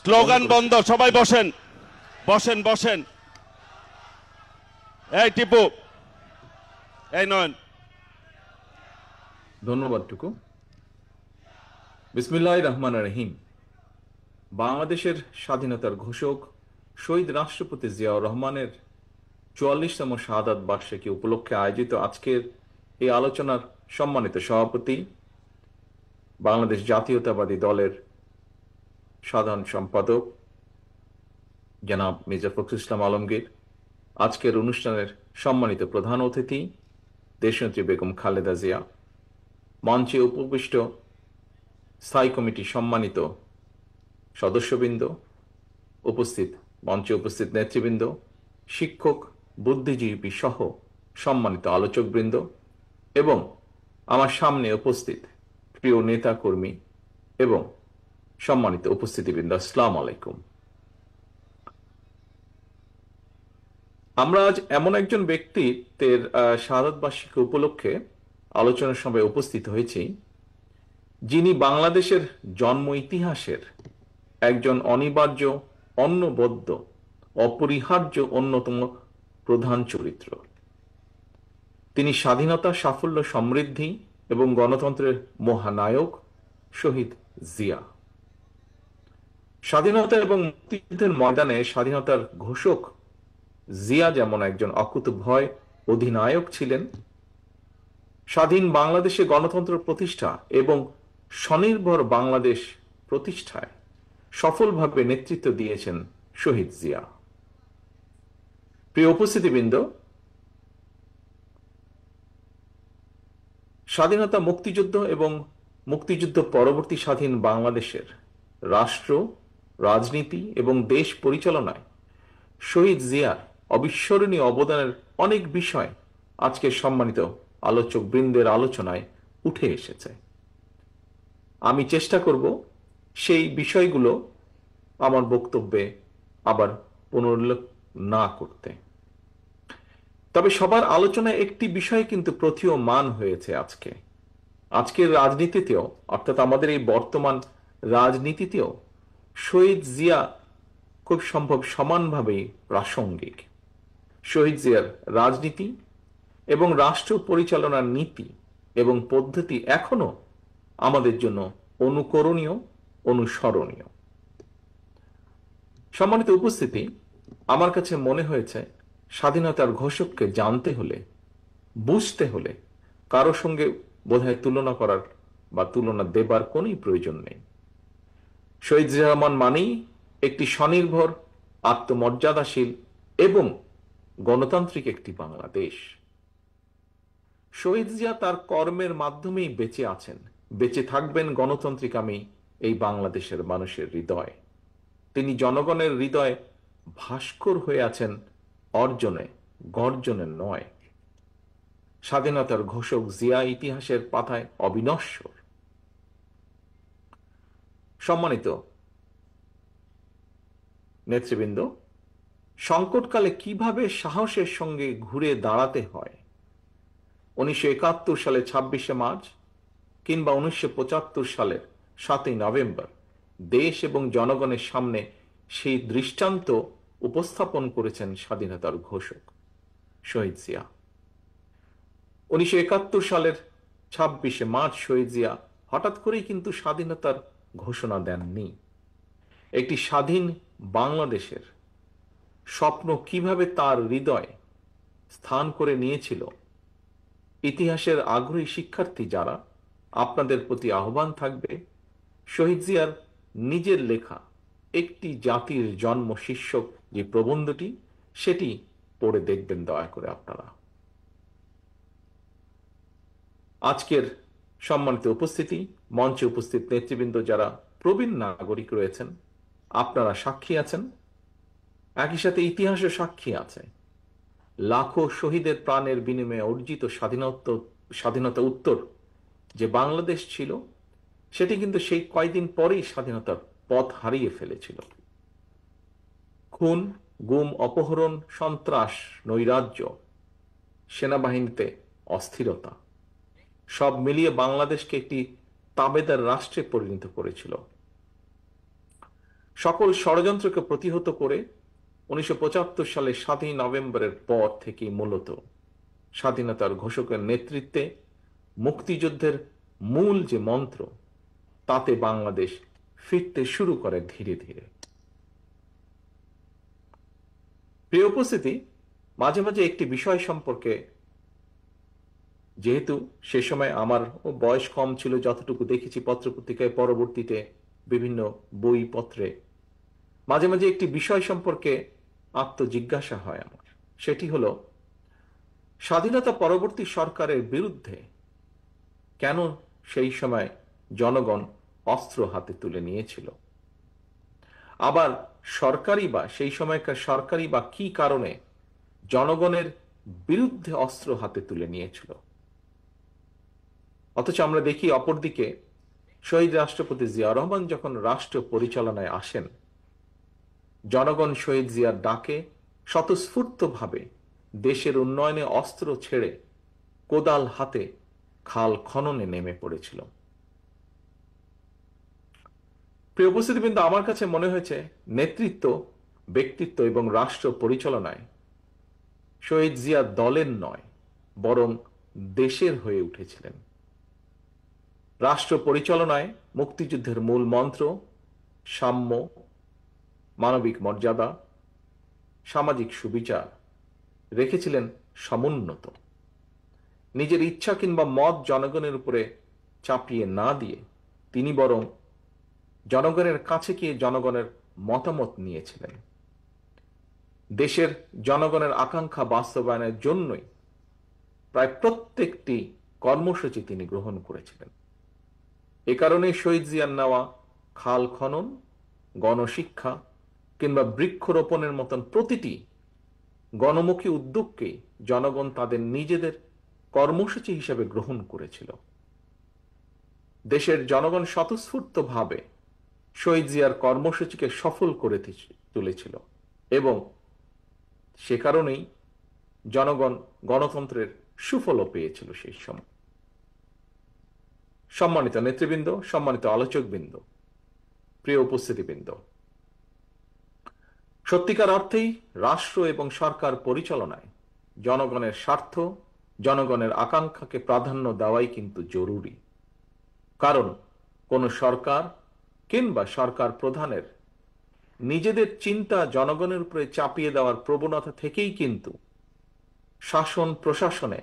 Slogan বন্ধ, সবাই বসেন বসেন বসেন। এই টিপু, এই নয়ন। ধন্যবাদ টুকু। বিসমিল্লাহির রহমানির রহিম। বাংলাদেশের স্বাধীনতার ঘোষক শহীদ রাষ্ট্রপতি জিয়াউর রহমানের ৪৪তম শাহাদাত বার্ষিকী উপলক্ষে আয়োজিত আজকের এই আলোচনার সম্মানিত সভাপতি, বাংলাদেশ জাতীয়তাবাদী দলের সাধারণ সম্পাদক জনাব মির্জা ফখরুল ইসলাম আলমগীর, আজকের অনুষ্ঠানের সম্মানিত প্রধান অতিথি দেশনেত্রী বেগম খালেদা জিয়া, মঞ্চে উপবিষ্ট স্থায়ী কমিটির সম্মানিত সদস্যবৃন্দ, মঞ্চে উপস্থিত নেতৃবৃন্দ, শিক্ষক, বুদ্ধিজীবী সহ সম্মানিত আলোচকবৃন্দ এবং আমার সামনে উপস্থিত প্রিয় নেতা কর্মী এবং সম্মানিত উপস্থিতিবৃন্দ, আসসালামু আলাইকুম। আমরা আজ এমন একজন ব্যক্তিত্বের শাহাদাত বার্ষিকী উপলক্ষে আলোচনার সভায় উপস্থিত হয়েছি যিনি বাংলাদেশের জন্ম ইতিহাসের একজন অনিবার্য, অনবদ্য, অপরিহার্য অন্যতম প্রধান চরিত্র। তিনি স্বাধীনতা, সাফল্য, সমৃদ্ধি এবং গণতন্ত্রের মহানায়ক শহীদ জিয়া। স্বাধীনতা এবং মুক্তিযুদ্ধের ময়দানে স্বাধীনতার ঘোষক জিয়া যেমন একজন অকুতোভয় অধিনায়ক ছিলেন, স্বাধীন বাংলাদেশে গণতন্ত্র প্রতিষ্ঠা এবং স্বনির্ভর বাংলাদেশ প্রতিষ্ঠায় সফলভাবে নেতৃত্ব দিয়েছেন শহীদ জিয়া। প্রিয় উপস্থিতিবৃন্দ, স্বাধীনতা, মুক্তিযুদ্ধ এবং মুক্তিযুদ্ধ পরবর্তী স্বাধীন বাংলাদেশের রাষ্ট্র, রাজনীতি এবং দেশ পরিচালনায় শহীদ জিয়ার অবিস্মরণীয় অবদানের অনেক বিষয় আজকের সম্মানিত আলোচক বৃন্দের আলোচনায় উঠে এসেছে। আমি চেষ্টা করব সেই বিষয়গুলো আমার বক্তব্যে আবার পুনরুল্লেখ না করতে। তবে সবার আলোচনায় একটি বিষয় কিন্তু প্রতীয়মান হয়েছে আজকের রাজনীতিতেও, অর্থাৎ আমাদের এই বর্তমান রাজনীতিতেও শহীদ জিয়া খুব সম্ভব সমানভাবেই প্রাসঙ্গিক। শহীদ জিয়ার রাজনীতি এবং রাষ্ট্র পরিচালনার নীতি এবং পদ্ধতি এখনো আমাদের জন্য অনুকরণীয়, অনুসরণীয়। সম্মানিত উপস্থিতি, আমার কাছে মনে হয়েছে স্বাধীনতার ঘোষককে জানতে হলে, বুঝতে হলে কারো সঙ্গে বোধহয় তুলনা করার বা তুলনা দেবার কোনই প্রয়োজন নেই। শহীদ জিয়া রহমান মানেই একটি স্বনির্ভর, আত্মমর্যাদাশীল এবং গণতান্ত্রিক একটি বাংলাদেশ। শহীদ জিয়া তার কর্মের মাধ্যমেই বেঁচে আছেন, বেঁচে থাকবেন গণতান্ত্রিকামী এই বাংলাদেশের মানুষের হৃদয়। তিনি জনগণের হৃদয়ে ভাস্কর হয়ে আছেন অর্জনে, গর্জনে নয়। স্বাধীনতার ঘোষক জিয়া ইতিহাসের পাতায় অবিনশ্বর। সম্মানিত নেতৃবৃন্দ, সংকটকালে কিভাবে সাহসের সঙ্গে ঘুরে দাঁড়াতে হয় 1971 সালে 26শে মার্চ কিংবা 1975 সালের 7ই নভেম্বর দেশ এবং জনগণের সামনে সেই দৃষ্টান্ত উপস্থাপন করেছেন স্বাধীনতার ঘোষক শহীদ জিয়া। 1971 সালের 26শে মার্চ শহীদ জিয়া হঠাৎ করেই কিন্তু স্বাধীনতার ঘোষণা দেননি। একটি স্বাধীন বাংলাদেশের স্বপ্ন কিভাবে তার হৃদয়ে স্থান করে নিয়েছিল, ইতিহাসের আগ্রহী শিক্ষার্থী যারা, আপনাদের প্রতি আহ্বান থাকবে শহীদ জিয়ার নিজের লেখা একটি জাতির জন্ম শীর্ষক যে প্রবন্ধটি, সেটি পড়ে দেখবেন দয়া করে আপনারা। আজকের সম্মানিত উপস্থিতি, মঞ্চে উপস্থিত নেতৃবৃন্দ যারা প্রবীণ নাগরিক রয়েছেন, আপনারা সাক্ষী আছেন, একই সাথে ইতিহাসও সাক্ষী আছে। লাখো শহীদের প্রাণের বিনিময়ে অর্জিত স্বাধীনতা উত্তর যে বাংলাদেশ ছিল, সেটি কিন্তু সেই কয়দিন পরেই স্বাধীনতার পথ হারিয়ে ফেলেছিল। খুন, গুম, অপহরণ, সন্ত্রাস, নৈরাজ্য, সেনাবাহিনীতে অস্থিরতা, সব মিলিয়ে বাংলাদেশকে একটি তাবেদার রাষ্ট্রে পরিণত করেছিল। সকল ষড়যন্ত্রকে প্রতিহত করে 1975 সালের 7ই নভেম্বরের পর থেকেই মূলত স্বাধীনতার ঘোষকের নেতৃত্বে মুক্তিযুদ্ধের মূল যে মন্ত্র, তাতে বাংলাদেশ ফিরতে শুরু করে ধীরে ধীরে। প্রিয় উপস্থিতি, মাঝে মাঝে একটি বিষয় সম্পর্কে, যেহেতু সে সময় আমার বয়স কম ছিল, যতটুকু দেখেছি পত্রপত্রিকায়, পরবর্তীতে বিভিন্ন বইপত্রে, মাঝে মাঝে একটি বিষয় সম্পর্কে আত্মজিজ্ঞাসা হয় আমার। সেটি হলো, স্বাধীনতা পরবর্তী সরকারের বিরুদ্ধে কেন সেই সময় জনগণ অস্ত্র হাতে তুলে নিয়েছিল? আবার সেই সময়কার সরকারি বা কি কারণে জনগণের বিরুদ্ধে অস্ত্র হাতে তুলে নিয়েছিল? অথচ আমরা দেখি অপরদিকে শহীদ রাষ্ট্রপতি জিয়াউর রহমান যখন রাষ্ট্র পরিচালনায় আসেন, জনগণ শহীদ জিয়ার ডাকে স্বতঃস্ফূর্তভাবে দেশের উন্নয়নে অস্ত্র ছেড়ে কোদাল হাতে খাল খননে নেমে পড়েছিল। প্রিয় উপস্থিতিবৃন্দ, আমার কাছে মনে হয়েছে নেতৃত্ব, ব্যক্তিত্ব এবং রাষ্ট্র পরিচালনায় শহীদ জিয়া দলের নয়, বরং দেশের হয়ে উঠেছিলেন। রাষ্ট্র পরিচালনায় মুক্তিযুদ্ধের মূল মন্ত্র সাম্য, মানবিক মর্যাদা, সামাজিক সুবিচার রেখেছিলেন সমুন্নত। নিজের ইচ্ছা কিংবা মত জনগণের উপরে চাপিয়ে না দিয়ে তিনি বরং জনগণের কাছে গিয়ে জনগণের মতামত নিয়েছিলেন। দেশের জনগণের আকাঙ্ক্ষা বাস্তবায়নের জন্যই প্রায় প্রত্যেকটি কর্মসূচি তিনি গ্রহণ করেছিলেন। এ কারণে শহীদ জিয়ার নেওয়া খাল খনন, গণশিক্ষা কিংবা বৃক্ষরোপণের মতন প্রতিটি গণমুখী উদ্যোগকে জনগণ তাদের নিজেদের কর্মসূচি হিসেবে গ্রহণ করেছিল। দেশের জনগণ স্বতঃস্ফূর্তভাবে শহীদ জিয়ার কর্মসূচিকে সফল করে তুলেছিল এবং সে কারণেই জনগণ গণতন্ত্রের সুফলও পেয়েছিল সেই সময়। সম্মানিত নেতৃবৃন্দ, সম্মানিত আলোচকবৃন্দ, প্রিয় উপস্থিতিবৃন্দ, সত্যিকার অর্থেই রাষ্ট্র এবং সরকার পরিচালনায় জনগণের স্বার্থ, জনগণের আকাঙ্ক্ষাকে প্রাধান্য দেওয়াই কিন্তু জরুরি। কারণ কোন সরকার কিংবা সরকার প্রধানের নিজেদের চিন্তা জনগণের উপরে চাপিয়ে দেওয়ার প্রবণতা থেকেই কিন্তু শাসন প্রশাসনে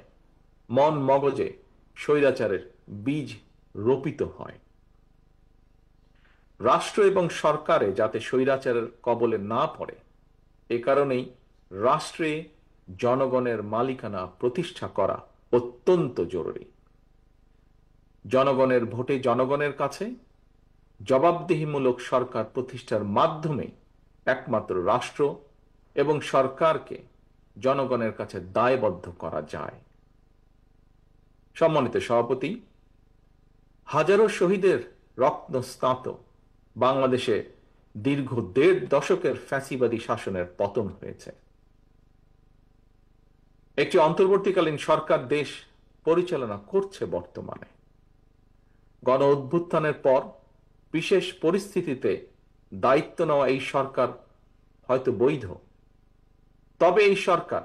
মন মগজে স্বৈরাচারের বীজ রোপিত হয়। রাষ্ট্র এবং সরকারে যাতে স্বৈরাচারের কবলে না পড়ে, এ কারণেই রাষ্ট্রে জনগণের মালিকানা প্রতিষ্ঠা করা অত্যন্ত জরুরি। জনগণের ভোটে জনগণের কাছে জবাবদিহিমূলক সরকার প্রতিষ্ঠার মাধ্যমে একমাত্র রাষ্ট্র এবং সরকারকে জনগণের কাছে দায়বদ্ধ করা যায়। সম্মানিত সভাপতি, হাজারো শহীদের রত্নস্নাত বাংলাদেশে দীর্ঘ 1.5 দশকের ফ্যাসিবাদী শাসনের পতন হয়েছে। একটি অন্তর্বর্তীকালীন সরকার দেশ পরিচালনা করছে বর্তমানে। গণ অভ্যুত্থানের পর বিশেষ পরিস্থিতিতে দায়িত্ব নেওয়া এই সরকার হয়তো বৈধ, তবে এই সরকার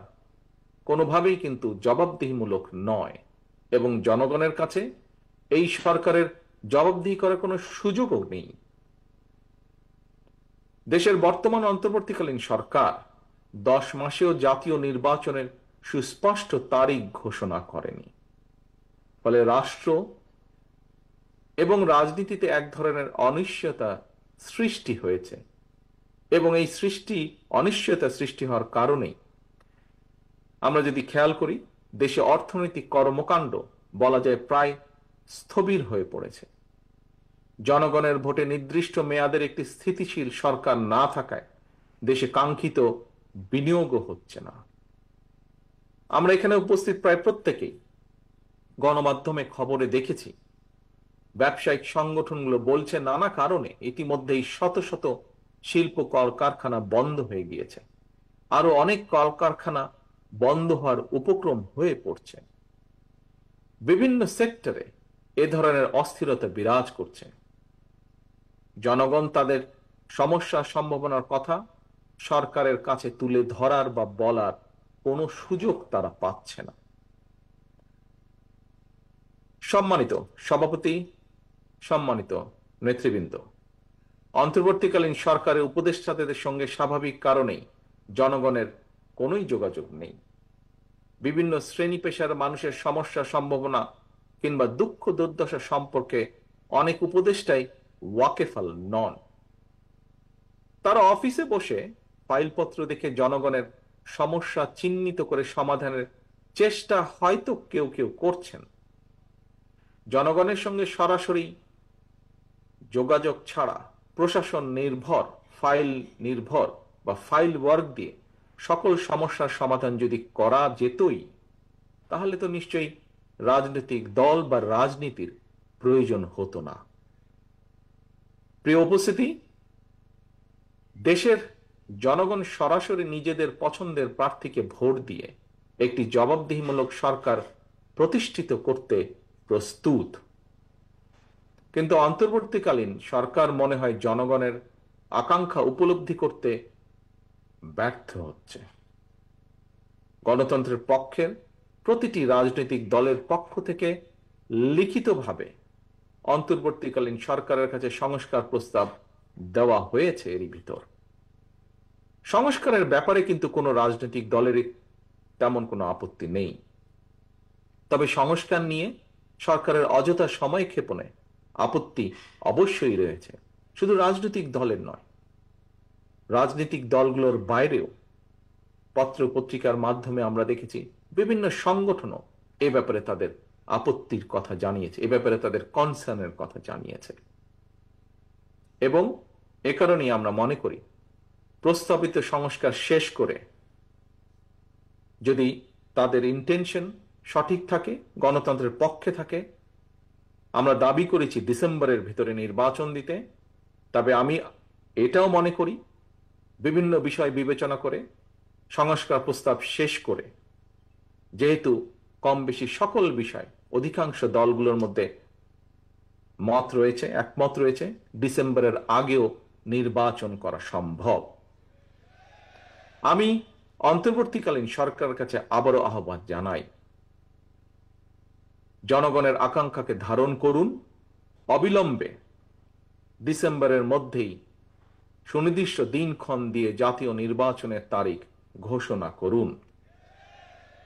কোনোভাবেই কিন্তু জবাবদিহিমূলক নয় এবং জনগণের কাছে এই সরকারের জবাবদিহি করার কোনো সুযোগও নেই। দেশের বর্তমান অন্তর্বর্তীকালীন সরকার 10 মাসেও জাতীয় নির্বাচনের সুস্পষ্ট তারিখ ঘোষণা করেনি। ফলে রাষ্ট্র এবং রাজনীতিতে এক ধরনের অনিশ্চয়তা সৃষ্টি হয়েছে এবং এই অনিশ্চয়তা সৃষ্টি হওয়ার কারণেই আমরা যদি খেয়াল করি, দেশে অর্থনৈতিক কর্মকাণ্ড বলা যায় প্রায় স্থবির হয়ে পড়েছে। জনগণের ভোটে নির্দিষ্ট মেয়াদের একটি স্থিতিশীল সরকার না থাকায় দেশে কাঙ্ক্ষিত বিনিয়োগও হচ্ছে না। আমরা এখানে উপস্থিত প্রায় প্রত্যেকেই গণমাধ্যমে খবরে দেখেছি, ব্যবসায়িক সংগঠনগুলো বলছে নানা কারণে ইতিমধ্যেই শত শত শিল্প কলকারখানা বন্ধ হয়ে গিয়েছে, আরো অনেক কলকারখানা বন্ধ হওয়ার উপক্রম হয়ে পড়ছে। বিভিন্ন সেক্টরে এ ধরনের অস্থিরতা বিরাজ করছে। জনগণ তাদের সমস্যা সম্ভাবনার কথা সরকারের কাছে তুলে ধরার বা বলার কোনো সুযোগ তারা পাচ্ছে না। সম্মানিত সভাপতি, সম্মানিত নেতৃবৃন্দ, অন্তর্বর্তীকালীন সরকারের উপদেষ্টাদের সঙ্গে স্বাভাবিক কারণেই জনগণের কোনোই যোগাযোগ নেই। বিভিন্ন শ্রেণী পেশার মানুষের সমস্যা সম্ভাবনা কিংবা দুঃখ দুর্দশা সম্পর্কে অনেক উপদেষ্টাই ওয়াকেফাল নন। তারা অফিসে বসে ফাইলপত্র দেখে জনগণের সমস্যা চিহ্নিত করে সমাধানের চেষ্টা হয়তো কেউ কেউ করছেন। জনগণের সঙ্গে সরাসরি যোগাযোগ ছাড়া প্রশাসন নির্ভর, ফাইল নির্ভর বা ফাইল ওয়ার্ক দিয়ে সকল সমস্যার সমাধান যদি করা যেতই, তাহলে তো নিশ্চয়ই রাজনৈতিক দল বা রাজনীতির প্রয়োজন হতো না। প্রিয় উপস্থিতি, দেশের জনগণ সরাসরি নিজেদের পছন্দের প্রার্থীকে ভোট দিয়ে একটি জবাবদিহিমূলক সরকার প্রতিষ্ঠিত করতে প্রস্তুত। কিন্তু অন্তর্বর্তীকালীন সরকার মনে হয় জনগণের আকাঙ্ক্ষা উপলব্ধি করতে ব্যর্থ হচ্ছে। গণতন্ত্রের পক্ষের প্রতিটি রাজনৈতিক দলের পক্ষ থেকে লিখিতভাবে অন্তর্বর্তীকালীন সরকারের কাছে সংস্কার প্রস্তাব দেওয়া হয়েছে। এরই ভিতর সংস্কারের ব্যাপারে কিন্তু কোনো রাজনৈতিক দলের তেমন কোনো আপত্তি নেই। তবে সংস্কার নিয়ে সরকারের অযথা সময় ক্ষেপণে আপত্তি অবশ্যই রয়েছে, শুধু রাজনৈতিক দলের নয়, রাজনৈতিক দলগুলোর বাইরেও পত্র পত্রিকার মাধ্যমে আমরা দেখেছি বিভিন্ন সংগঠনও এ ব্যাপারে তাদের আপত্তির কথা জানিয়েছে, এ ব্যাপারে তাদের কনসার্নের কথা জানিয়েছে। এবং এ কারণেই আমরা মনে করি প্রস্তাবিত সংস্কার শেষ করে যদি তাদের ইন্টেনশন সঠিক থাকে, গণতন্ত্রের পক্ষে থাকে, আমরা দাবি করেছি ডিসেম্বরের ভিতরে নির্বাচন দিতে, তবে আমি এটাও মনে করি বিভিন্ন বিষয় বিবেচনা করে সংস্কার প্রস্তাব শেষ করে, যেহেতু কম বেশি সকল বিষয় অধিকাংশ দলগুলোর মধ্যে মত রয়েছে, একমত রয়েছে, ডিসেম্বরের আগেও নির্বাচন করা সম্ভব। আমি অন্তর্বর্তীকালীন সরকারের কাছে আবারও আহ্বান জানাই, জনগণের আকাঙ্ক্ষাকে ধারণ করুন, অবিলম্বে ডিসেম্বরের মধ্যেই সুনির্দিষ্ট দিনক্ষণ দিয়ে জাতীয় নির্বাচনের তারিখ ঘোষণা করুন।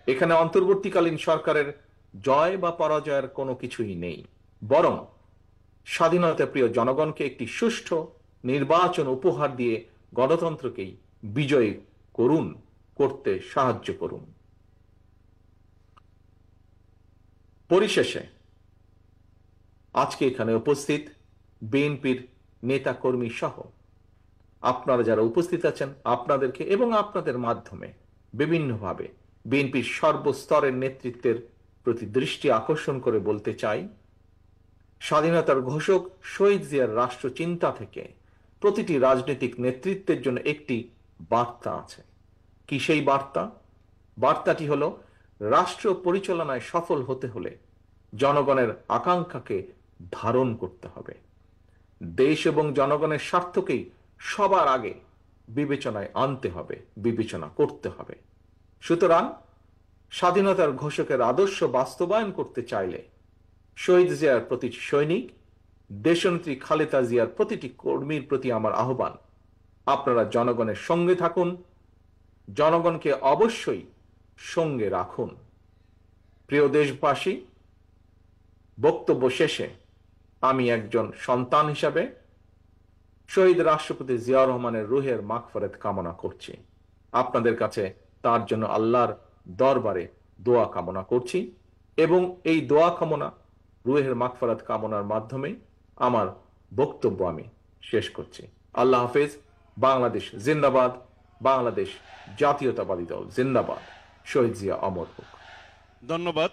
এখানে অন্তর্বর্তীকালীন সরকারের জয় বা পরাজয়ের কোনো কিছুই নেই, বরং স্বাধীনতা প্রিয় জনগণকে একটি সুষ্ঠু নির্বাচন উপহার দিয়ে গণতন্ত্রকেই বিজয়ী করতে সাহায্য করুন। পরিশেষে আজকে এখানে উপস্থিত বিএনপির নেতা কর্মী সহ আপনারা যারা উপস্থিত আছেন, আপনাদেরকে এবং আপনাদের মাধ্যমে বিভিন্নভাবে বিএনপির সর্বস্তরের নেতৃত্বের প্রতি দৃষ্টি আকর্ষণ করে বলতে চাই, স্বাধীনতার ঘোষক শহীদ জিয়ার রাষ্ট্র চিন্তা থেকে প্রতিটি রাজনৈতিক নেতৃত্বের জন্য একটি বার্তা আছে। কি সেই বার্তা? বার্তাটি হলো, রাষ্ট্র পরিচালনায় সফল হতে হলে জনগণের আকাঙ্ক্ষাকে ধারণ করতে হবে, দেশ এবং জনগণের স্বার্থকেই সবার আগে বিবেচনায় আনতে হবে, বিবেচনা করতে হবে। সুতরাং স্বাধীনতার ঘোষকের আদর্শ বাস্তবায়ন করতে চাইলে শহীদ জিয়ার প্রতিটি সৈনিক, দেশনেত্রী খালেদা জিয়ার প্রতিটি কর্মীর প্রতি আমার আহ্বান, আপনারা জনগণের সঙ্গে থাকুন, জনগণকে অবশ্যই সঙ্গে রাখুন। প্রিয় দেশবাসী, বক্তব্য শেষে আমি একজন সন্তান হিসাবে শহীদ রাষ্ট্রপতি জিয়াউর রহমানের রুহের মাগফিরাত কামনা করছি। আপনাদের কাছে তার জন্য আল্লাহর দরবারে দোয়া কামনা করছি এবং এই দোয়া কামনা, রুহের মাগফিরাত কামনার মাধ্যমে আমার বক্তব্য আমি শেষ করছি। আল্লাহ হাফেজ। বাংলাদেশ জিন্দাবাদ, বাংলাদেশ জাতীয়তাবাদী দল জিন্দাবাদ, শহীদ জিয়া অমর হোক। ধন্যবাদ।